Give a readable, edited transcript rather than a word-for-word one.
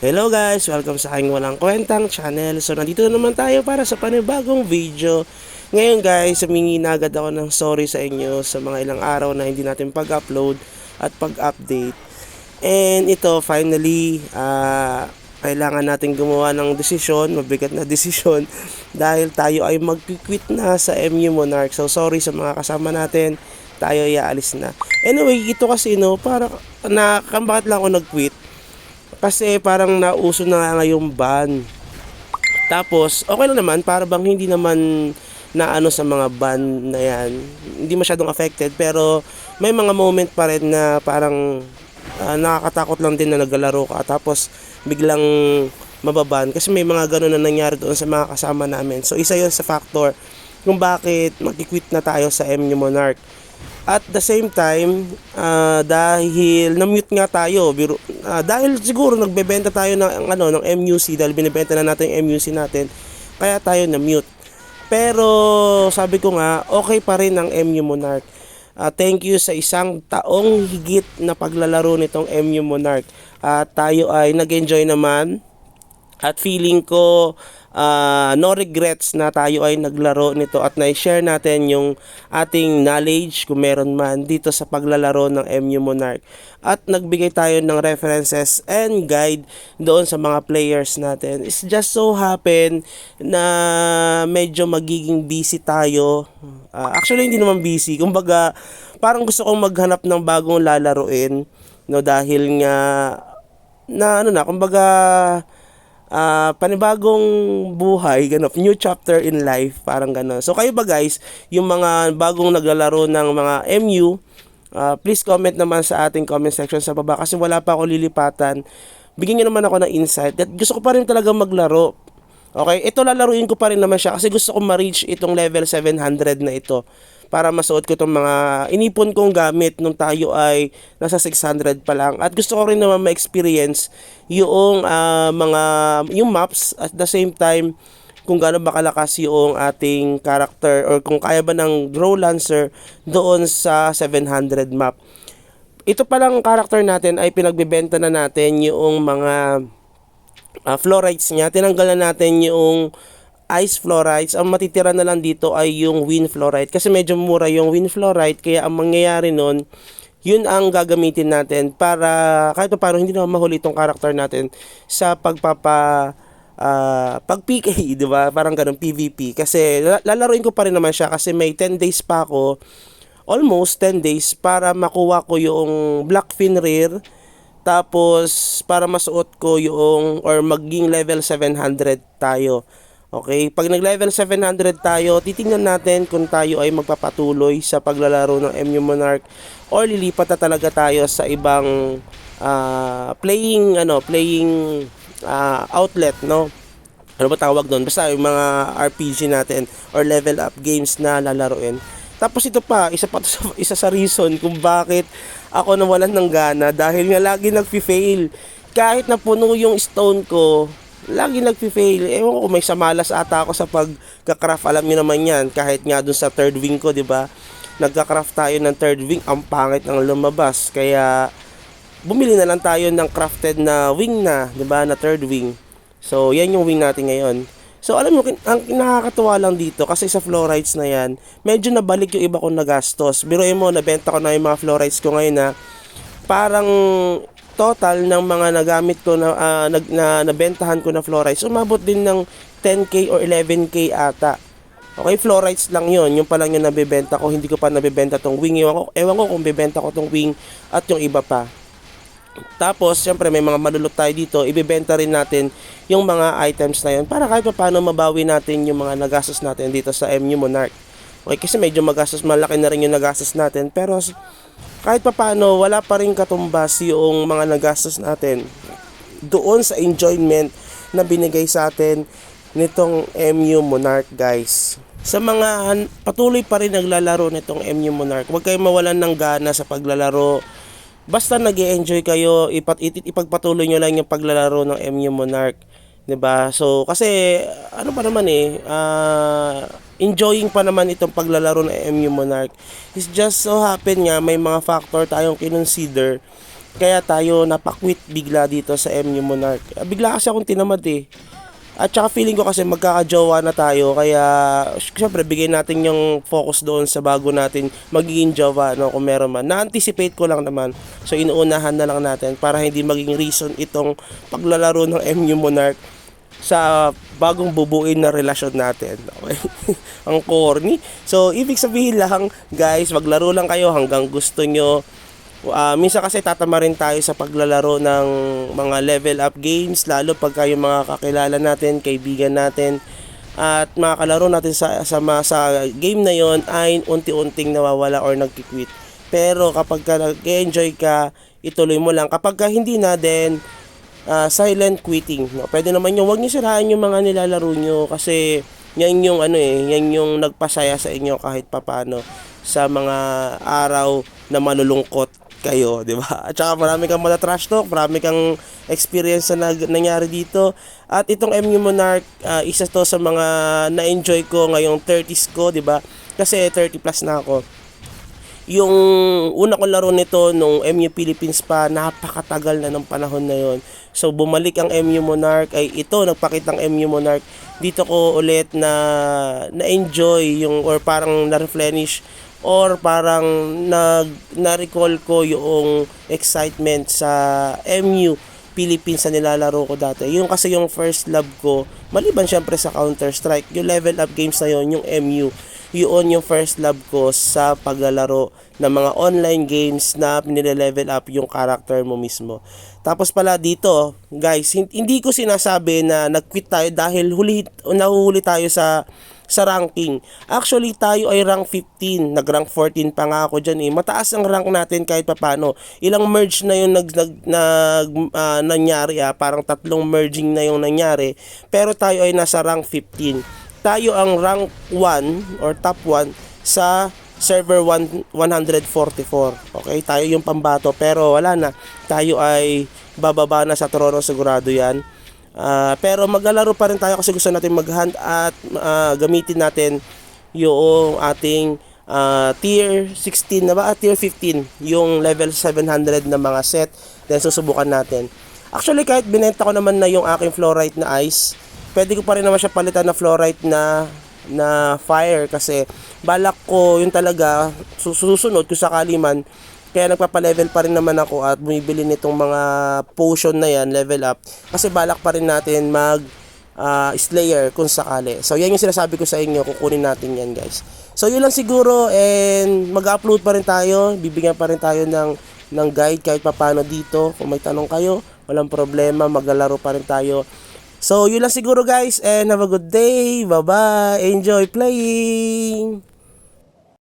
Hello guys! Welcome sa aking walang kwentang channel. So nandito na naman tayo para sa panibagong video. Ngayon guys, humingi na agad ako ng sorry sa inyo sa mga ilang araw na hindi natin pag-upload at pag-update. And ito finally, kailangan natin gumawa ng desisyon, mabigat na desisyon dahil tayo ay mag-quit na sa MU Monarch. So sorry sa mga kasama natin, tayo ay aalis na. Anyway, ito kasi para bakit lang ako nag-quit? Kasi parang nauso na nga ngayong ban. Tapos, okay lang naman, para bang hindi naman na ano sa mga ban na yan. Hindi masyadong affected, pero may mga moment pa rin na parang nakakatakot lang din na naglalaro ka. Tapos, biglang mababan. Kasi may mga ganun na nangyari doon sa mga kasama namin. So, isa yon sa factor kung bakit mag-quit na tayo sa MU Monarch. At the same time, dahil na-mute nga tayo, dahil siguro nagbebenta tayo ng MUC, dahil binibenta na natin yung MUC natin, kaya tayo na-mute. Pero sabi ko nga, okay pa rin ang MU Monarch. Thank you sa isang taong higit na paglalaro nitong MU Monarch. Tayo ay nag-enjoy naman. At feeling ko no regrets na tayo ay naglaro nito at na-share natin yung ating knowledge kung meron man dito sa paglalaro ng MU Monarch. At nagbigay tayo ng references and guide doon sa mga players natin. It's just so happen na medyo magiging busy tayo. Actually hindi naman busy. Kumbaga parang gusto kong maghanap ng bagong lalaruin, no, dahil nga kumbaga panibagong buhay, ganun, new chapter in life, parang gano'n. So kayo ba guys, yung mga bagong naglalaro ng mga MU, please comment naman sa ating comment section sa baba kasi wala pa ako lilipatan. Bigyan nyo naman ako ng insight at gusto ko pa rin talaga maglaro. Okay, ito lalaruin ko pa rin naman siya kasi gusto ko ma-reach itong level 700 na ito para masuot ko itong mga inipon kong gamit nung tayo ay nasa 600 pa lang. At gusto ko rin naman ma-experience yung yung maps at the same time kung gaano ba kalakas yung ating character or kung kaya ba ng Grow Lancer doon sa 700 map. Ito palang character natin ay pinagbebenta na natin yung mga fluorides niya. Tinanggal na natin yung ice fluorides. Ang matitira na lang dito ay yung wind fluoride kasi medyo mura yung wind fluoride, kaya ang mangyayari nun, yun ang gagamitin natin para kahit paano hindi na mahuli itong character natin sa pag PK, di ba? Parang ganun, PVP. Kasi lalaruin ko pa rin naman siya kasi may 10 days pa ako, almost 10 days para makuha ko yung Black Fenrir. Tapos para masuot ko yung or maging level 700 tayo. Okay, pag nag-level 700 tayo, titingnan natin kung tayo ay magpapatuloy sa paglalaro ng MU Monarch or lilipat na talaga tayo sa ibang playing outlet, no? Ano ba tawag doon? Basta yung mga RPG natin or level up games na lalaruin. Tapos ito pa, isa sa reason kung bakit ako nawalan ng gana dahil nga lagi nagfi-fail. Kahit na puno yung stone ko, lagi nagfi-fail. Ewan ko, may samalas ata ako sa pagka-craft. Alam niyo naman yan, kahit nga dun sa third wing ko, di ba? Nagka-craft tayo ng third wing, ang pangit ng lumabas. Kaya bumili na lang tayo ng crafted na wing na, di ba, na third wing. So, yan yung wing natin ngayon. So, alam mo, ang nakakatuwa lang dito kasi sa fluorides na yan, medyo nabalik yung iba kong nagastos. Biruin mo, nabenta ko na yung mga fluorides ko ngayon na parang total ng mga nagamit ko na nabentahan ko na fluorides, umabot din ng 10k or 11k ata. Okay, fluorides lang yon, yung pa lang yung nabebenta ko, hindi ko pa nabebenta tong wing. Ewan ko kung bebenta ko tong wing at yung iba pa. Tapos, syempre may mga malulot tayo dito, ibebenta rin natin yung mga items na yun para kahit pa paano mabawi natin yung mga nagastos natin dito sa MU Monarch. Okay, kasi medyo magastos, malaki na rin yung nagastos natin, pero kahit pa paano, wala pa rin katumbas yung mga nagastos natin doon sa enjoyment na binigay sa atin nitong MU Monarch, guys. Sa mga patuloy pa rin naglalaro nitong MU Monarch, huwag kayong mawalan ng gana sa paglalaro. Basta nag-e-enjoy kayo, ipagpatuloy nyo lang yung paglalaro ng MU Monarch. 'Di ba? So kasi ano pa naman enjoying pa naman itong paglalaro ng MU Monarch. It's just so happen nga may mga factor tayong kinonsider Kaya tayo napakwit bigla dito sa MU Monarch. Bigla kasi akong tinamad eh. At saka feeling ko kasi magkakajowa na tayo, kaya syempre bigay natin yung focus doon sa bago natin magiging jowa, no, kung meron man. Na-anticipate ko lang naman. So inuunahan na lang natin para hindi maging reason itong paglalaro ng MU Monarch sa bagong bubuin na relasyon natin. Okay? Ang corny. So, ibig sabihin lang, guys, maglaro lang kayo hanggang gusto nyo. Minsan kasi tatama rin tayo sa paglalaro ng mga level up games, lalo pag kayo mga kakilala natin, kaibigan natin, at mga kalaro natin sa game na yon ay unti-unting nawawala or nagki-quit. Pero kapag ka nag-enjoy ka, ituloy mo lang. Kapag ka hindi na, then silent quitting, no? Pwede naman yung wag niyo sirahan yung mga nilalaro nyo, kasi yan yung yan yung nagpasaya sa inyo kahit papano sa mga araw na malulungkot kayo, di ba? At saka marami kang trash talk, marami kang experience na nangyari dito. At itong MU Monarch, isa to sa mga na-enjoy ko ngayong 30s ko, di ba? Kasi 30 plus na ako. Yung una kong laro nito nung MU Philippines pa, napakatagal na ng panahon na yon. So bumalik ang MU Monarch, ay ito nagpakitang MU Monarch. Dito ko ulit na-enjoy yung, or parang na-replenish, or parang na-recall ko yung excitement sa MU Philippines na nilalaro ko dati. Yung kasi yung first love ko, maliban syempre sa Counter-Strike, yung level up games na yon, yung MU, yun yung first love ko sa paglalaro ng mga online games na pinile-level up yung character mo mismo. Tapos pala dito, guys, hindi ko sinasabi na nag-quit tayo dahil nahuhuli tayo sa ranking. Actually, tayo ay rank 15, nag-rank 14 pa nga ako dyan eh. Mataas ang rank natin kahit papano. Ilang merge na yung nangyari, parang 3 merging na yung nangyari. Pero tayo ay nasa rank 15. Tayo ang rank 1 or top 1 sa server 144. Okay, tayo yung pambato, pero wala na. Tayo ay bababa na sa trono, sigurado yan. Pero maglalaro pa rin tayo kasi gusto natin mag-hunt at gamitin natin yung ating tier 16 na ba? Tier 15, yung level 700 na mga set. Then susubukan natin. Actually, kahit binenta ko naman na yung aking fluorite na ice, pwede ko pa rin naman siya palitan na fluorite na fire, kasi balak ko yun talaga susunod ko sakali man. Kaya nagpapa-level pa rin naman ako at bumibili nitong mga potion na yan, level up, kasi balak pa rin natin mag Slayer kung sakali. So yan yung sinasabi ko sa inyo, kukunin natin yan, guys. So yun lang siguro, and mag-upload pa rin tayo, bibigyan pa rin tayo ng guide kahit papano dito. Kung may tanong kayo, walang problema, maglalaro pa rin tayo. So yun lang siguro, guys, and have a good day. Bye bye, enjoy playing.